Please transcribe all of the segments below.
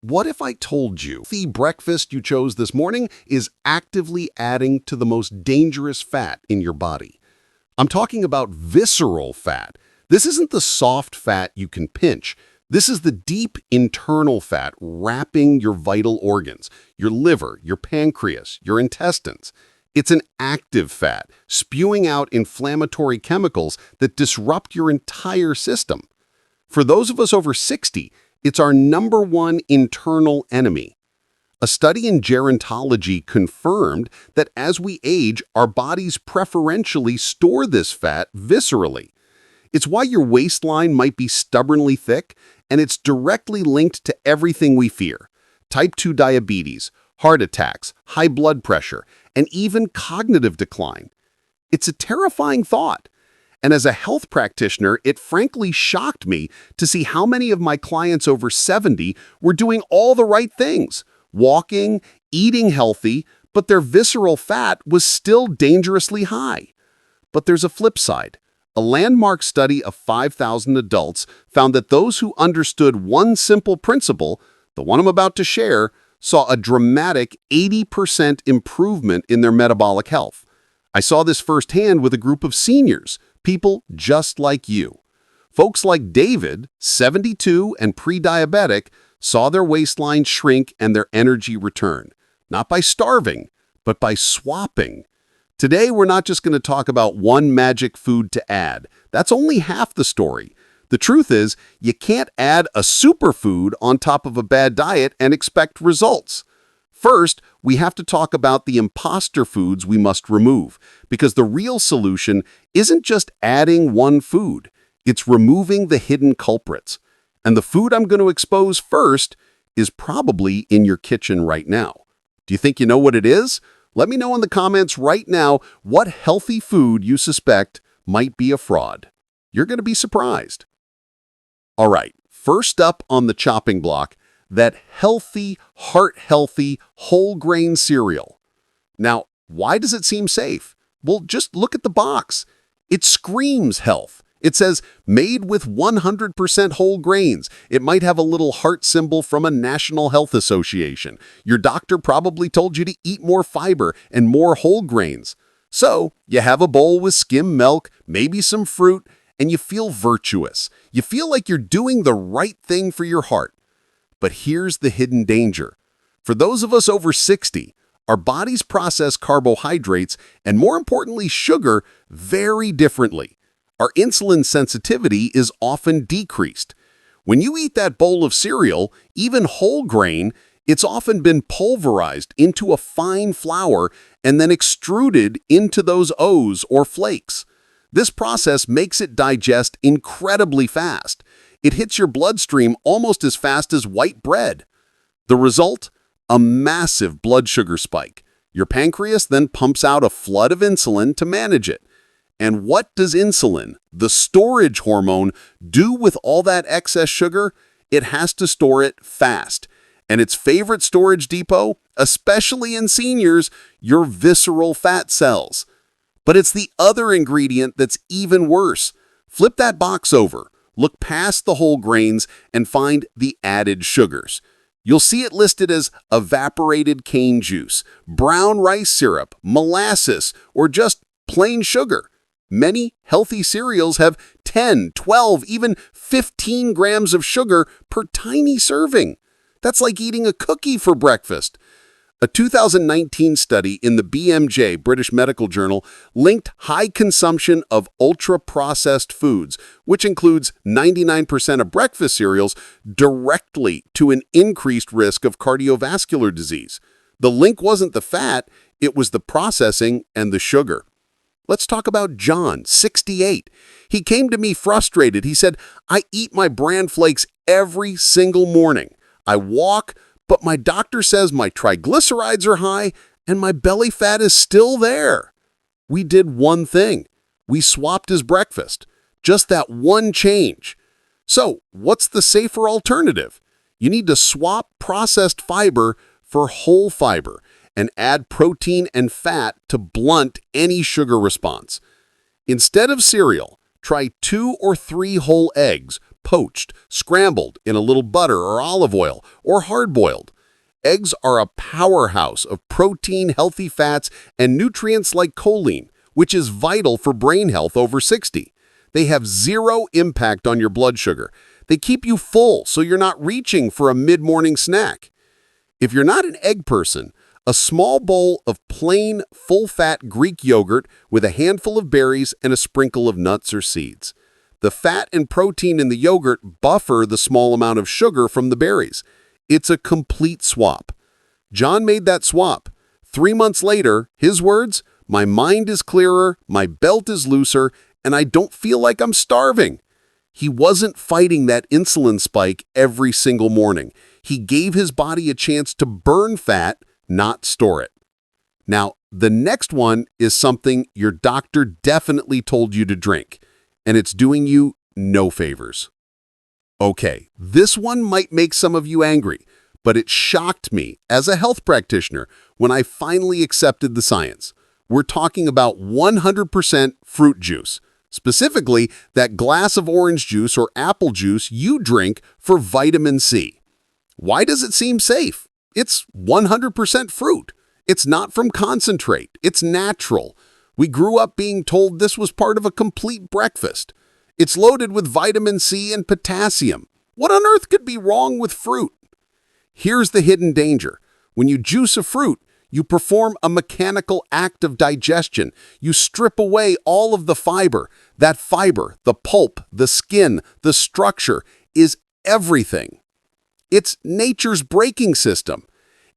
What if I told you the breakfast you chose this morning is actively adding to the most dangerous fat in your body? I'm talking about visceral fat. This isn't the soft fat you can pinch. This is the deep internal fat wrapping your vital organs, your liver, your pancreas, your intestines. It's an active fat, spewing out inflammatory chemicals that disrupt your entire system. For those of us over 60, it's our #1 internal enemy. A study in gerontology confirmed that as we age, our bodies preferentially store this fat viscerally. It's why your waistline might be stubbornly thick, and it's directly linked to everything we fear: type 2 diabetes, heart attacks, high blood pressure, and even cognitive decline. It's a terrifying thought. And as a health practitioner, it frankly shocked me to see how many of my clients over 70 were doing all the right things, walking, eating healthy, but their visceral fat was still dangerously high. But there's a flip side. A landmark study of 5,000 adults found that those who understood one simple principle, the one I'm about to share, saw a dramatic 80% improvement in their metabolic health. I saw this firsthand with a group of seniors, people just like you. Folks like David, 72 and pre-diabetic, saw their waistline shrink and their energy return, not by starving, but by swapping. Today, we're not just going to talk about one magic food to add. That's only half the story. The truth is, you can't add a superfood on top of a bad diet and expect results. First, we have to talk about the imposter foods we must remove, because the real solution isn't just adding one food, it's removing the hidden culprits. And the food I'm going to expose first is probably in your kitchen right now. Do you think you know what it is? Let me know in the comments right now what healthy food you suspect might be a fraud. You're going to be surprised. All right, first up on the chopping block, that healthy, heart-healthy, whole grain cereal. Now, why does it seem safe? Well, just look at the box. It screams health. It says, made with 100% whole grains. It might have a little heart symbol from a National Health Association. Your doctor probably told you to eat more fiber and more whole grains. So, you have a bowl with skim milk, maybe some fruit, and you feel virtuous. You feel like you're doing the right thing for your heart. But here's the hidden danger. For those of us over 60, our bodies process carbohydrates and, more importantly, sugar very differently. Our insulin sensitivity is often decreased. When you eat that bowl of cereal, even whole grain, it's often been pulverized into a fine flour and then extruded into those O's or flakes. This process makes it digest incredibly fast. It hits your bloodstream almost as fast as white bread. The result? A massive blood sugar spike. Your pancreas then pumps out a flood of insulin to manage it. And what does insulin, the storage hormone, do with all that excess sugar? It has to store it fast. And its favorite storage depot, especially in seniors, your visceral fat cells. But it's the other ingredient that's even worse. Flip that box over. Look past the whole grains and find the added sugars. You'll see it listed as evaporated cane juice, brown rice syrup, molasses, or just plain sugar. Many healthy cereals have 10, 12, even 15 grams of sugar per tiny serving. That's like eating a cookie for breakfast. A 2019 study in the BMJ, British Medical Journal, linked high consumption of ultra-processed foods, which includes 99% of breakfast cereals, directly to an increased risk of cardiovascular disease. The link wasn't the fat, it was the processing and the sugar. Let's talk about John, 68. He came to me frustrated. He said, I eat my bran flakes every single morning. I walk, but my doctor says my triglycerides are high and my belly fat is still there. We did one thing. We swapped his breakfast. Just that one change. So, what's the safer alternative? You need to swap processed fiber for whole fiber and add protein and fat to blunt any sugar response. Instead of cereal, try 2 or 3 whole eggs, poached, scrambled in a little butter or olive oil, or hard-boiled. Eggs are a powerhouse of protein, healthy fats, and nutrients like choline, which is vital for brain health over 60. They have zero impact on your blood sugar. They keep you full so you're not reaching for a mid-morning snack. If you're not an egg person, a small bowl of plain, full-fat Greek yogurt with a handful of berries and a sprinkle of nuts or seeds. The fat and protein in the yogurt buffer the small amount of sugar from the berries. It's a complete swap. John made that swap. 3 months later, his words, "My mind is clearer, my belt is looser, and I don't feel like I'm starving." He wasn't fighting that insulin spike every single morning. He gave his body a chance to burn fat, not store it. Now, the next one is something your doctor definitely told you to drink, and it's doing you no favors. Okay, this one might make some of you angry, but it shocked me as a health practitioner when I finally accepted the science. We're talking about 100% fruit juice, specifically that glass of orange juice or apple juice you drink for vitamin C. Why does it seem safe? It's 100% fruit. It's not from concentrate. It's natural. We grew up being told this was part of a complete breakfast. It's loaded with vitamin C and potassium. What on earth could be wrong with fruit? Here's the hidden danger. When you juice a fruit, you perform a mechanical act of digestion. You strip away all of the fiber. That fiber, the pulp, the skin, the structure, is everything. It's nature's braking system.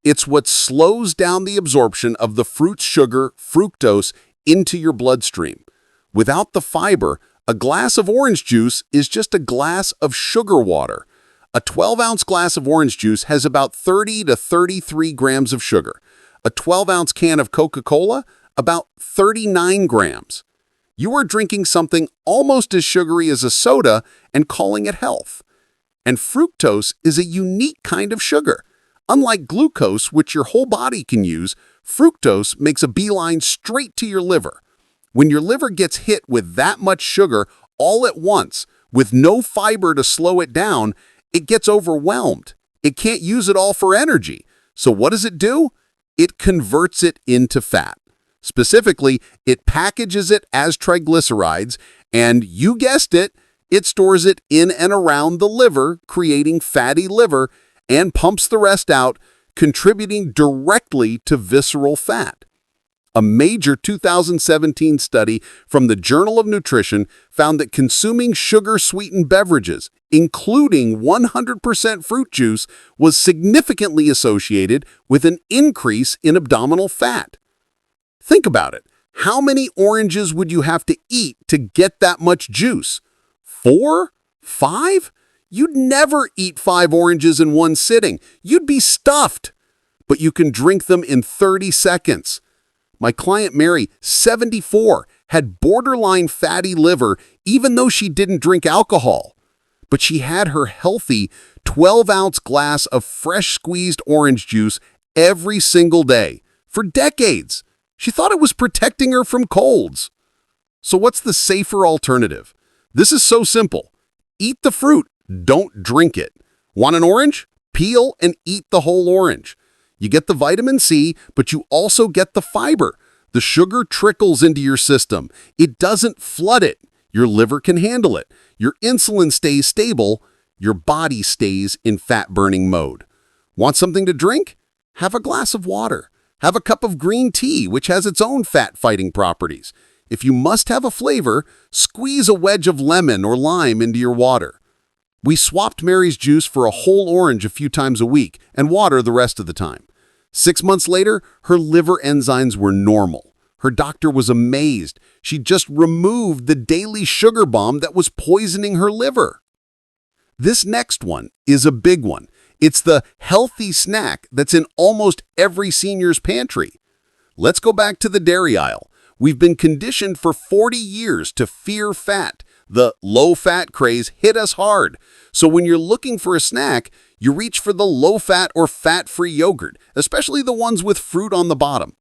It's what slows down the absorption of the fruit's sugar, fructose, into your bloodstream. Without the fiber, a glass of orange juice is just a glass of sugar water. A 12-ounce glass of orange juice has about 30 to 33 grams of sugar. A 12-ounce can of Coca-Cola, about 39 grams. You are drinking something almost as sugary as a soda and calling it health. And fructose is a unique kind of sugar. Unlike glucose, which your whole body can use, fructose makes a beeline straight to your liver. When your liver gets hit with that much sugar all at once, with no fiber to slow it down, it gets overwhelmed. It can't use it all for energy. So what does it do? It converts it into fat. Specifically, it packages it as triglycerides, and you guessed it, it stores it in and around the liver, creating fatty liver, and pumps the rest out, contributing directly to visceral fat. A major 2017 study from the Journal of Nutrition found that consuming sugar-sweetened beverages, including 100% fruit juice, was significantly associated with an increase in abdominal fat. Think about it. How many oranges would you have to eat to get that much juice? 4? 5? You'd never eat 5 oranges in one sitting. You'd be stuffed. But you can drink them in 30 seconds. My client Mary, 74, had borderline fatty liver even though she didn't drink alcohol. But she had her healthy 12-ounce glass of fresh squeezed orange juice every single day for decades. She thought it was protecting her from colds. So what's the safer alternative? This is so simple. Eat the fruit, don't drink it. Want an orange? Peel and eat the whole orange. You get the vitamin C, but you also get the fiber. The sugar trickles into your system. It doesn't flood it. Your liver can handle it. Your insulin stays stable. Your body stays in fat-burning mode. Want something to drink? Have a glass of water. Have a cup of green tea, which has its own fat-fighting properties. If you must have a flavor, squeeze a wedge of lemon or lime into your water. We swapped Mary's juice for a whole orange a few times a week and water the rest of the time. 6 months later, her liver enzymes were normal. Her doctor was amazed. She'd just removed the daily sugar bomb that was poisoning her liver. This next one is a big one. It's the healthy snack that's in almost every senior's pantry. Let's go back to the dairy aisle. We've been conditioned for 40 years to fear fat. The low-fat craze hit us hard. So when you're looking for a snack, you reach for the low-fat or fat-free yogurt, especially the ones with fruit on the bottom.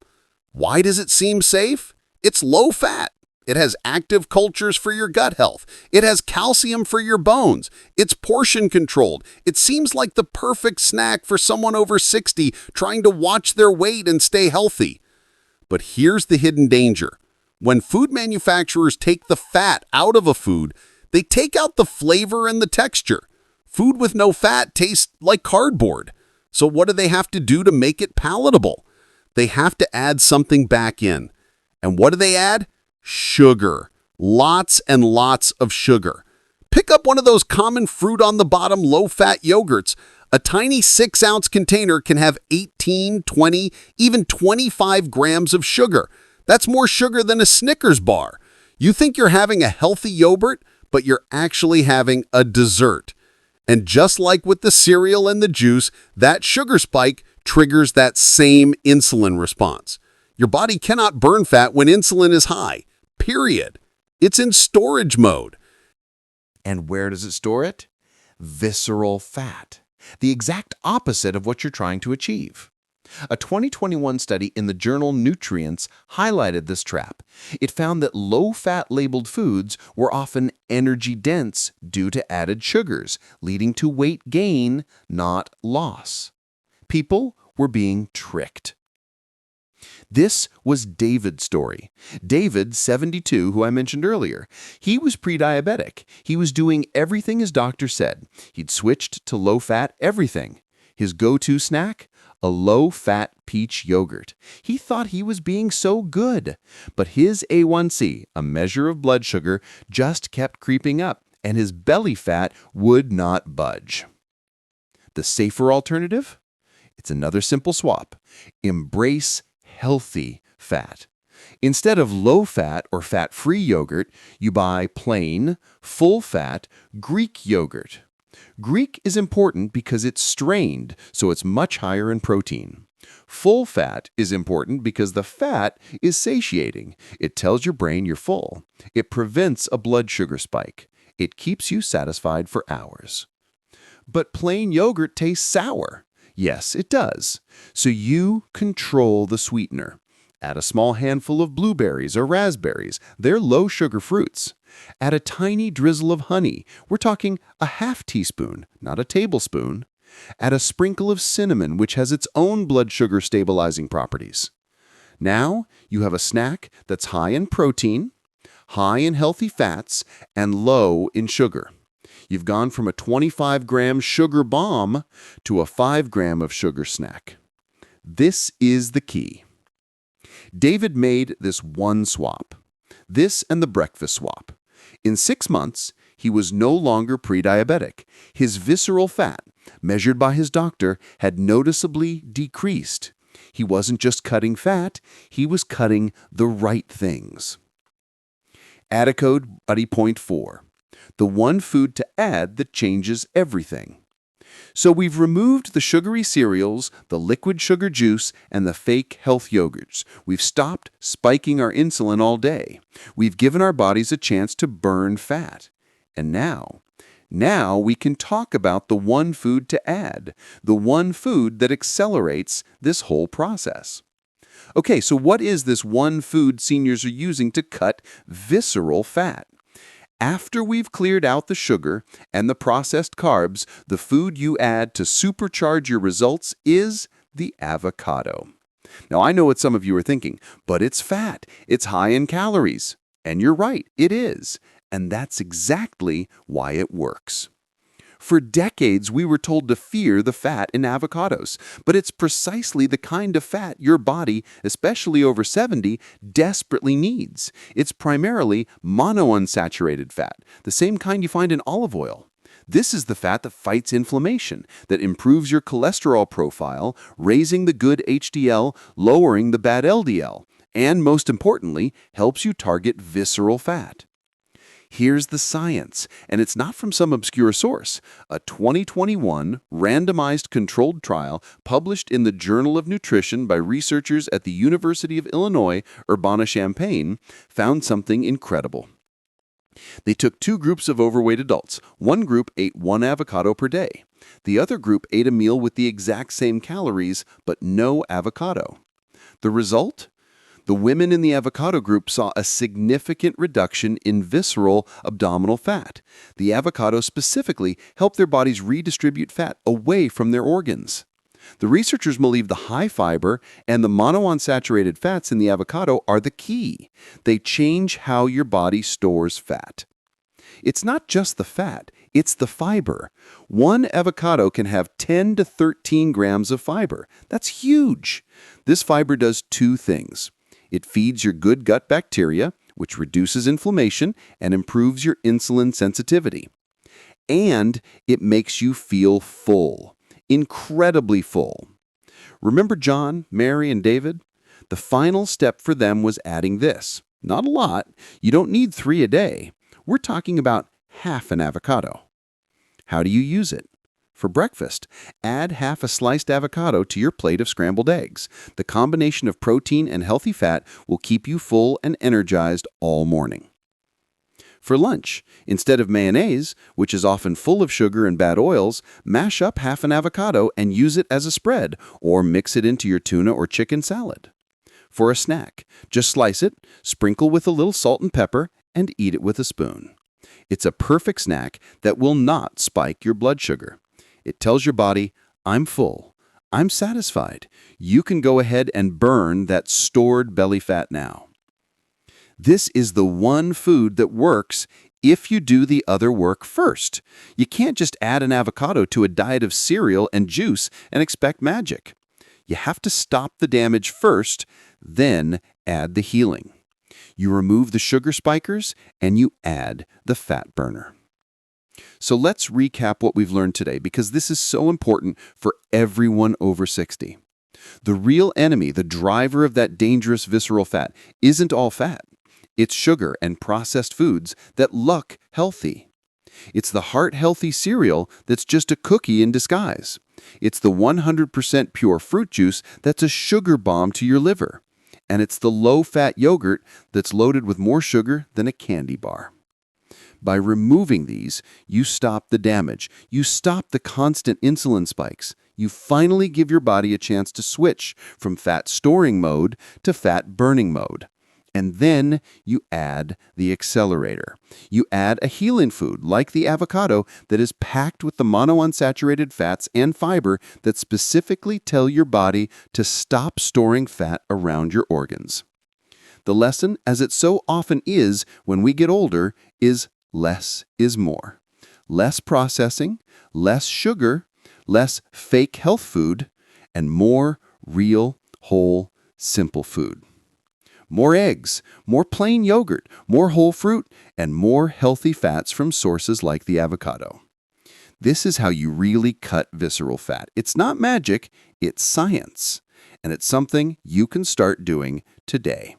Why does it seem safe? It's low-fat. It has active cultures for your gut health. It has calcium for your bones. It's portion controlled. It seems like the perfect snack for someone over 60 trying to watch their weight and stay healthy. But here's the hidden danger. When food manufacturers take the fat out of a food, they take out the flavor and the texture. Food with no fat tastes like cardboard. So what do they have to do to make it palatable? They have to add something back in. And what do they add? Sugar. Lots and lots of sugar. Pick up one of those common fruit on the bottom low-fat yogurts. A tiny 6-ounce container can have 18, 20, even 25 grams of sugar. That's more sugar than a Snickers bar. You think you're having a healthy yogurt, but you're actually having a dessert. And just like with the cereal and the juice, that sugar spike triggers that same insulin response. Your body cannot burn fat when insulin is high, period. It's in storage mode. And where does it store it? Visceral fat, the exact opposite of what you're trying to achieve. A 2021 study in the journal Nutrients highlighted this trap. It found that low-fat labeled foods were often energy-dense due to added sugars, leading to weight gain, not loss. People were being tricked. This was David's story. David, 72, who I mentioned earlier. He was pre-diabetic. He was doing everything his doctor said. He'd switched to low-fat everything. His go-to snack? A low-fat peach yogurt. He thought he was being so good. But his A1C, a measure of blood sugar, just kept creeping up, and his belly fat would not budge. The safer alternative? It's another simple swap. Embrace healthy fat. Instead of low-fat or fat-free yogurt, you buy plain, full-fat Greek yogurt. Greek is important because it's strained, so it's much higher in protein. Full fat is important because the fat is satiating. It tells your brain you're full. It prevents a blood sugar spike. It keeps you satisfied for hours. But plain yogurt tastes sour. Yes, it does. So you control the sweetener. Add a small handful of blueberries or raspberries. They're low-sugar fruits. Add a tiny drizzle of honey. We're talking a half teaspoon, not a tablespoon. Add a sprinkle of cinnamon, which has its own blood sugar stabilizing properties. Now you have a snack that's high in protein, high in healthy fats, and low in sugar. You've gone from a 25-gram sugar bomb to a 5-gram of sugar snack. This is the key. David made this one swap. This and the breakfast swap. In 6 months, he was no longer pre-diabetic. His visceral fat, measured by his doctor, had noticeably decreased. He wasn't just cutting fat, he was cutting the right things. Add a code BUDDY.4. The one food to add that changes everything. So we've removed the sugary cereals, the liquid sugar juice, and the fake health yogurts. We've stopped spiking our insulin all day. We've given our bodies a chance to burn fat. And now we can talk about the one food to add, the one food that accelerates this whole process. Okay, so what is this one food seniors are using to cut visceral fat? After we've cleared out the sugar and the processed carbs, the food you add to supercharge your results is the avocado. Now, I know what some of you are thinking, but it's fat. It's high in calories. And you're right, it is. And that's exactly why it works. For decades, we were told to fear the fat in avocados, but it's precisely the kind of fat your body, especially over 70, desperately needs. It's primarily monounsaturated fat, the same kind you find in olive oil. This is the fat that fights inflammation, that improves your cholesterol profile, raising the good HDL, lowering the bad LDL, and most importantly, helps you target visceral fat. Here's the science, and it's not from some obscure source. A 2021 randomized controlled trial published in the Journal of Nutrition by researchers at the University of Illinois, Urbana-Champaign, found something incredible. They took 2 groups of overweight adults. One group ate 1 avocado per day. The other group ate a meal with the exact same calories, but no avocado. The result? The women in the avocado group saw a significant reduction in visceral abdominal fat. The avocado specifically helped their bodies redistribute fat away from their organs. The researchers believe the high fiber and the monounsaturated fats in the avocado are the key. They change how your body stores fat. It's not just the fat, it's the fiber. One avocado can have 10 to 13 grams of fiber. That's huge. This fiber does two things. It feeds your good gut bacteria, which reduces inflammation and improves your insulin sensitivity. And it makes you feel full, incredibly full. Remember John, Mary, and David? The final step for them was adding this. Not a lot. You don't need 3 a day. We're talking about half an avocado. How do you use it? For breakfast, add half a sliced avocado to your plate of scrambled eggs. The combination of protein and healthy fat will keep you full and energized all morning. For lunch, instead of mayonnaise, which is often full of sugar and bad oils, mash up half an avocado and use it as a spread, or mix it into your tuna or chicken salad. For a snack, just slice it, sprinkle with a little salt and pepper, and eat it with a spoon. It's a perfect snack that will not spike your blood sugar. It tells your body, I'm full, I'm satisfied. You can go ahead and burn that stored belly fat now. This is the one food that works if you do the other work first. You can't just add an avocado to a diet of cereal and juice and expect magic. You have to stop the damage first, then add the healing. You remove the sugar spikers, and you add the fat burner. So let's recap what we've learned today, because this is so important for everyone over 60. The real enemy, the driver of that dangerous visceral fat, isn't all fat. It's sugar and processed foods that look healthy. It's the heart-healthy cereal that's just a cookie in disguise. It's the 100% pure fruit juice that's a sugar bomb to your liver. And it's the low-fat yogurt that's loaded with more sugar than a candy bar. By removing these, you stop the damage. You stop the constant insulin spikes. You finally give your body a chance to switch from fat storing mode to fat burning mode. And then you add the accelerator. You add a healing food like the avocado that is packed with the monounsaturated fats and fiber that specifically tell your body to stop storing fat around your organs. The lesson, as it so often is when we get older, is less is more. Less processing, less sugar, less fake health food, and more real, whole, simple food. More eggs, more plain yogurt, more whole fruit, and more healthy fats from sources like the avocado. This is how you really cut visceral fat. It's not magic, it's science. And it's something you can start doing today.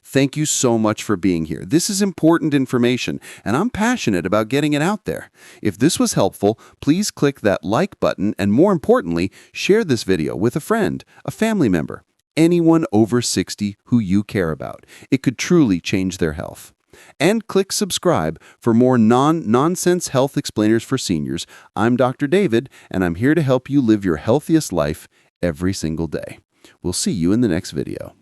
Thank you so much for being here. This is important information, and I'm passionate about getting it out there. If this was helpful, please click that like button, and more importantly, share this video with a friend, a family member, anyone over 60 who you care about. It could truly change their health. And click subscribe for more nonsense health explainers for seniors. I'm Dr. David, and I'm here to help you live your healthiest life every single day. We'll see you in the next video.